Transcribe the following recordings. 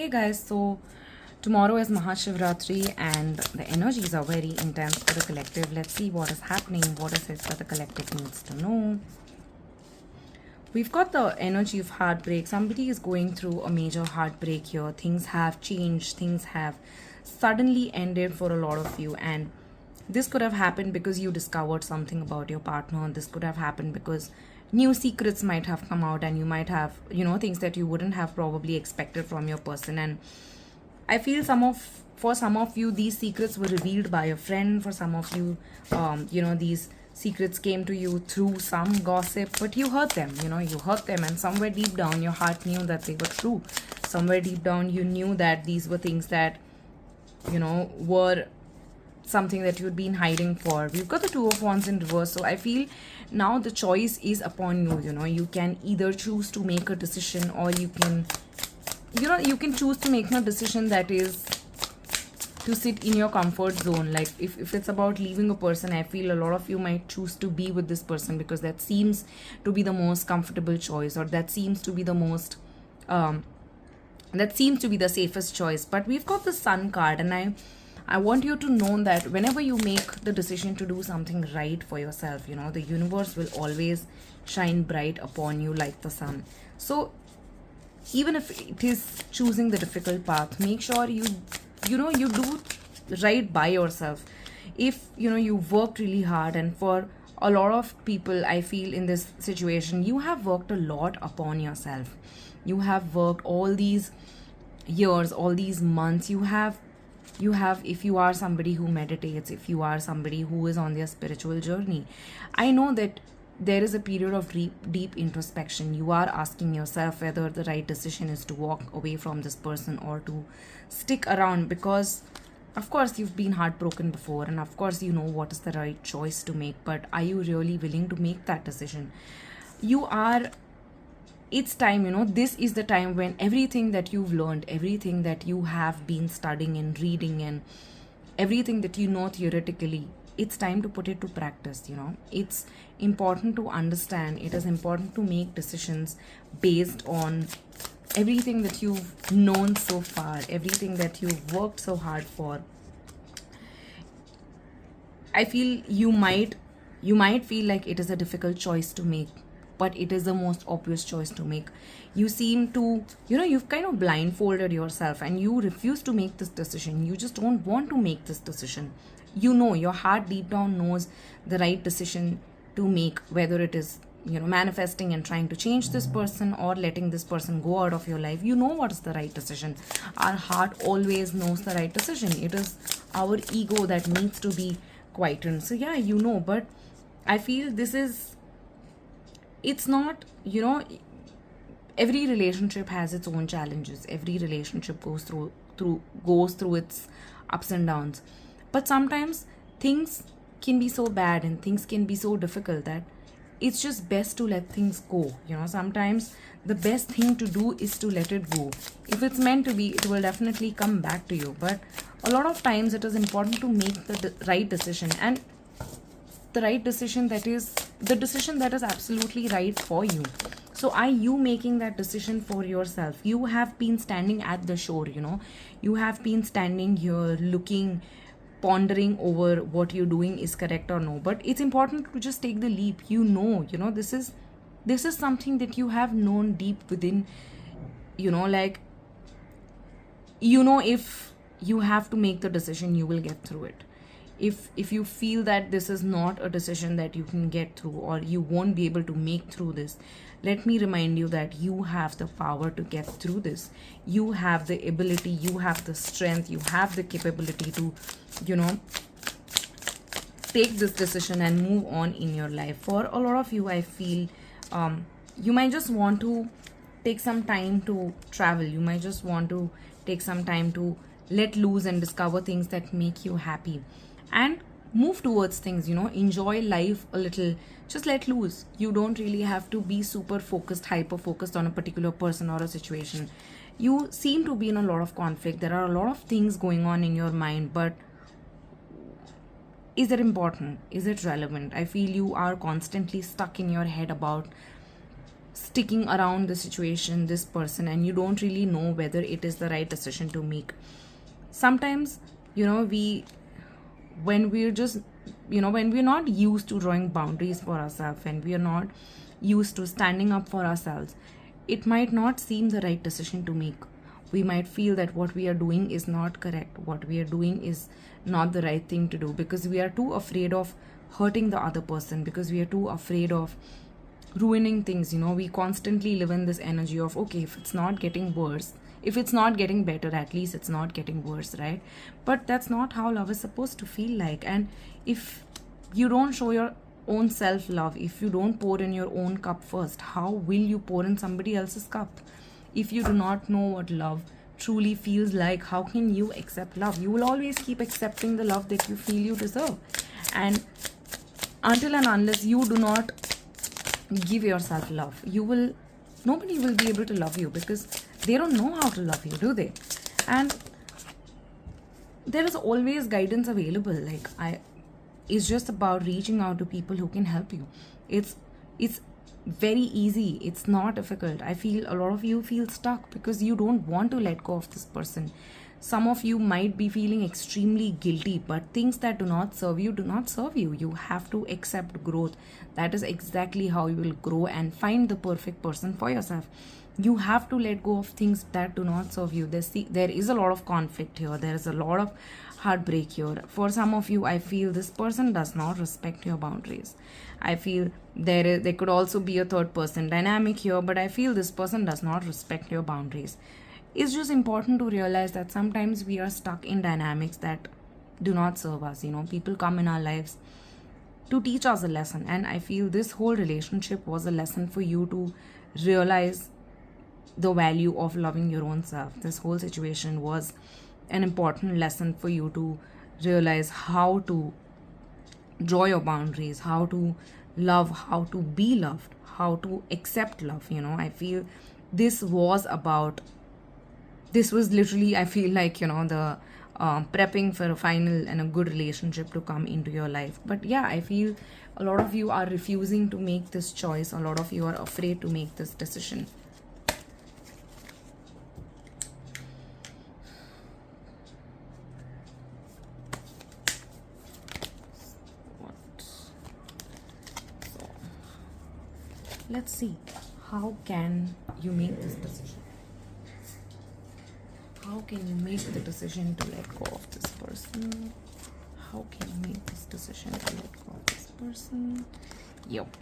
Hey guys, so tomorrow is Mahashivratri and the energies are very intense for the collective. Let's see what is happening, what is it that the collective needs to know. We've got the energy of heartbreak. Somebody is going through a major heartbreak here. Things have changed, things have suddenly ended for a lot of you, and this could have happened because you discovered something about your partner. This could have happened because new secrets might have come out and you might have, things that you wouldn't have probably expected from your person. And I feel for some of you, these secrets were revealed by a friend. For some of you, these secrets came to you through some gossip, but you heard them, you heard them, and somewhere deep down, your heart knew that they were true. Somewhere deep down, you knew that these were things that, were something that you'd been hiding for. We've got the Two of Wands in reverse, so I feel now the choice is upon you. You can either choose to make a decision, or you can choose to make a decision that is to sit in your comfort zone. Like if it's about leaving a person, I feel a lot of you might choose to be with this person because that seems to be the most comfortable choice, or that seems to be the most that seems to be the safest choice. But we've got the Sun card, and I want you to know that whenever you make the decision to do something right for yourself, the universe will always shine bright upon you like the sun. So even if it is choosing the difficult path, make sure you do right by yourself. If you worked really hard, and for a lot of people, I feel in this situation, you have worked a lot upon yourself. You have worked all these years, all these months. You have, if you are somebody who meditates, if you are somebody who is on their spiritual journey, I know that there is a period of deep introspection. You are asking yourself whether the right decision is to walk away from this person or to stick around, because of course you've been heartbroken before, and of course you know what is the right choice to make, but are you really willing to make that decision? It's time, this is the time when everything that you've learned, everything that you have been studying and reading, and everything that you know theoretically, it's time to put it to practice. It's important to understand. It is important to make decisions based on everything that you've known so far, everything that you've worked so hard for. I feel you might feel like it is a difficult choice to make, but it is the most obvious choice to make. You seem to, you've kind of blindfolded yourself and you refuse to make this decision. You just don't want to make this decision. Your heart deep down knows the right decision to make, whether it is, manifesting and trying to change this person, or letting this person go out of your life. You know what is the right decision. Our heart always knows the right decision. It is our ego that needs to be quietened. So yeah, but I feel it's not, every relationship has its own challenges. Every relationship goes through its ups and downs. But sometimes things can be so bad and things can be so difficult that it's just best to let things go. Sometimes the best thing to do is to let it go. If it's meant to be, it will definitely come back to you. But a lot of times it is important to make the right decision, and the right decision that is the decision that is absolutely right for you. So are you making that decision for yourself? You have been standing at the shore, you have been standing here looking, pondering over what you're doing is correct or no. But it's important to just take the leap. This is something that you have known deep within, if you have to make the decision, you will get through it. If you feel that this is not a decision that you can get through, or you won't be able to make through this, let me remind you that you have the power to get through this. You have the ability, you have the strength, you have the capability to, take this decision and move on in your life. For a lot of you, I feel you might just want to take some time to travel. You might just want to take some time to let loose and discover things that make you happy, and move towards things, enjoy life a little. Just let loose. You don't really have to be super focused, hyper focused on a particular person or a situation. You seem to be in a lot of conflict. There are a lot of things going on in your mind, but is it important? Is it relevant? I feel you are constantly stuck in your head about sticking around the situation, this person, and you don't really know whether it is the right decision to make. Sometimes, when we're just, when we're not used to drawing boundaries for ourselves, and we are not used to standing up for ourselves, it might not seem the right decision to make. We might feel that what we are doing is not correct, what we are doing is not the right thing to do, because we are too afraid of hurting the other person, because we are too afraid of ruining things. We constantly live in this energy of, okay, if it's not getting worse, if it's not getting better, at least it's not getting worse, right? But that's not how love is supposed to feel like. And if you don't show your own self love, if you don't pour in your own cup first, how will you pour in somebody else's cup? If you do not know what love truly feels like, how can you accept love? You will always keep accepting the love that you feel you deserve. And until and unless you do not give yourself love, nobody will be able to love you, because they don't know how to love you, do they? And there is always guidance available. It's just about reaching out to people who can help you. It's very easy. It's not difficult. I feel a lot of you feel stuck because you don't want to let go of this person. Some of you might be feeling extremely guilty, but things that do not serve you do not serve you. You have to accept growth. That is exactly how you will grow and find the perfect person for yourself. You have to let go of things that do not serve you. There is a lot of conflict here. There is a lot of heartbreak here. For some of you, I feel this person does not respect your boundaries. I feel there could also be a third person dynamic here, but I feel this person does not respect your boundaries. It's just important to realize that sometimes we are stuck in dynamics that do not serve us. People come in our lives to teach us a lesson, and I feel this whole relationship was a lesson for you to realize the value of loving your own self. This whole situation was an important lesson for you to realize how to draw your boundaries, how to love, how to be loved, how to accept love. I feel this was literally, I feel like, the prepping for a final and a good relationship to come into your life. But yeah, I feel a lot of you are refusing to make this choice. A lot of you are afraid to make this decision. Let's see, how can you make this decision? How can you make the decision to let go of this person? How can you make this decision to let go of this person? Yep.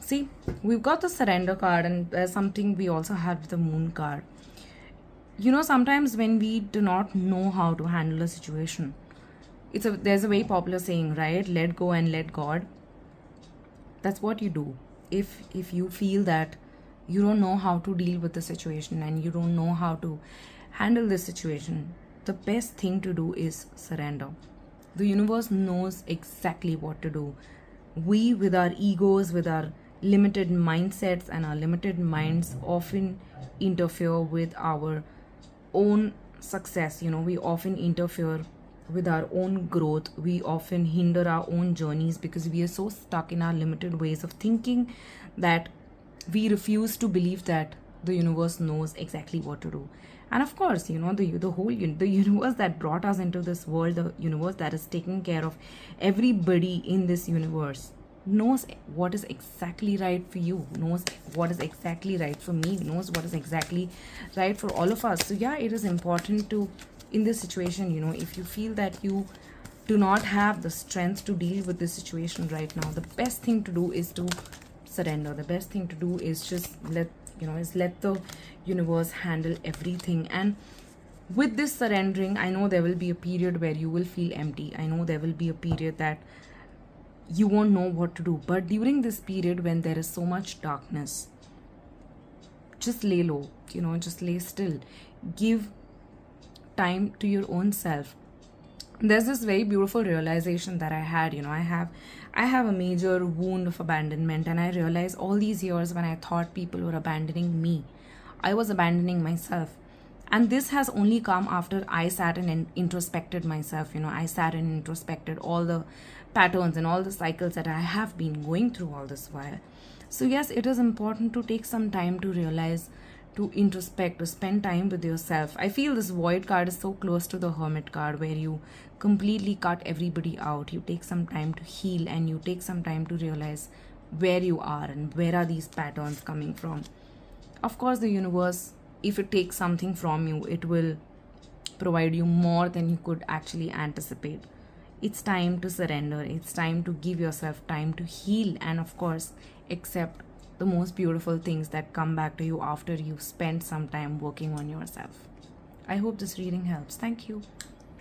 See, we've got the surrender card, and there's something we also have the moon card. Sometimes when we do not know how to handle a situation, there's a very popular saying, right? Let go and let God. That's what you do. If you feel that you don't know how to deal with the situation and you don't know how to handle this situation, the best thing to do is surrender. The universe knows exactly what to do. We, with our egos, with our limited mindsets and our limited minds, often interfere with our own success. We often interfere with our own growth. We often hinder our own journeys because we are so stuck in our limited ways of thinking that we refuse to believe that the universe knows exactly what to do. And of course, the universe that brought us into this world, the universe that is taking care of everybody in this universe, knows what is exactly right for you, knows what is exactly right for me, knows what is exactly right for all of us. So yeah, it is important to, in this situation, if you feel that you do not have the strength to deal with this situation right now, the best thing to do is to surrender. The best thing to do is just let the universe handle everything. And with this surrendering, I know there will be a period where you will feel empty. I know there will be a period that you won't know what to do. But during this period when there is so much darkness, just lay low, just lay still. Give time to your own self. There's this very beautiful realization that I had. I have a major wound of abandonment, and I realized all these years when I thought people were abandoning me, I was abandoning myself. And this has only come after I sat and introspected myself. I sat and introspected all the patterns and all the cycles that I have been going through all this while. So yes, it is important to take some time to realize, to introspect, to spend time with yourself. I feel this Void card is so close to the Hermit card, where you completely cut everybody out. You take some time to heal, and you take some time to realize where you are and where are these patterns coming from. Of course, the universe, if it takes something from you, it will provide you more than you could actually anticipate. It's time to surrender. It's time to give yourself time to heal, and of course, accept the most beautiful things that come back to you after you spend some time working on yourself. I hope this reading helps. Thank you.